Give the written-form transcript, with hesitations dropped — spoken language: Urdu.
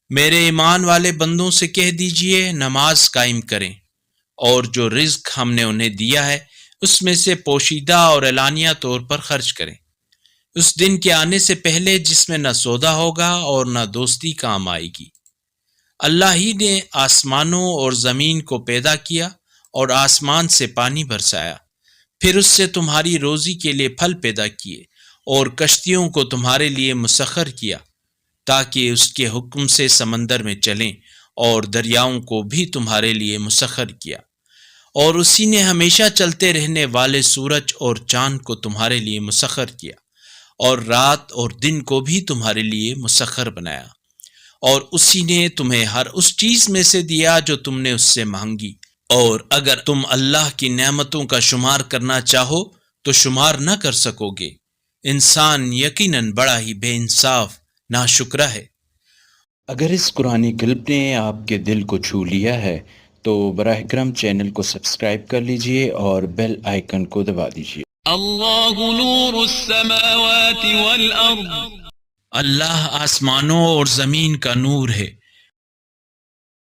میرے ایمان والے بندوں سے کہہ دیجئے نماز قائم کریں، اور جو رزق ہم نے انہیں دیا ہے اس میں سے پوشیدہ اور اعلانیہ طور پر خرچ کریں، اس دن کے آنے سے پہلے جس میں نہ سودا ہوگا اور نہ دوستی کام آئے گی۔ اللہ ہی نے آسمانوں اور زمین کو پیدا کیا اور آسمان سے پانی برسایا، پھر اس سے تمہاری روزی کے لیے پھل پیدا کیے اور کشتیوں کو تمہارے لیے مسخر کیا تاکہ اس کے حکم سے سمندر میں چلیں، اور دریاؤں کو بھی تمہارے لیے مسخر کیا، اور اسی نے ہمیشہ چلتے رہنے والے سورج اور چاند کو تمہارے لیے مسخر کیا، اور رات اور دن کو بھی تمہارے لیے مسخر بنایا، اور اسی نے تمہیں ہر اس چیز میں سے دیا جو تم نے اس سے مانگی، اور اگر تم اللہ کی نعمتوں کا شمار کرنا چاہو تو شمار نہ کر سکو گے۔ انسان یقیناً بڑا ہی بے انصاف ناشکرا ہے۔ اگر اس قرآنی کلپ نے آپ کے دل کو چھو لیا ہے تو براہ کرم چینل کو سبسکرائب کر لیجئے اور بیل آئیکن کو دبا دیجئے۔ اللہ نور السماوات والارض، اللہ آسمانوں اور زمین کا نور ہے۔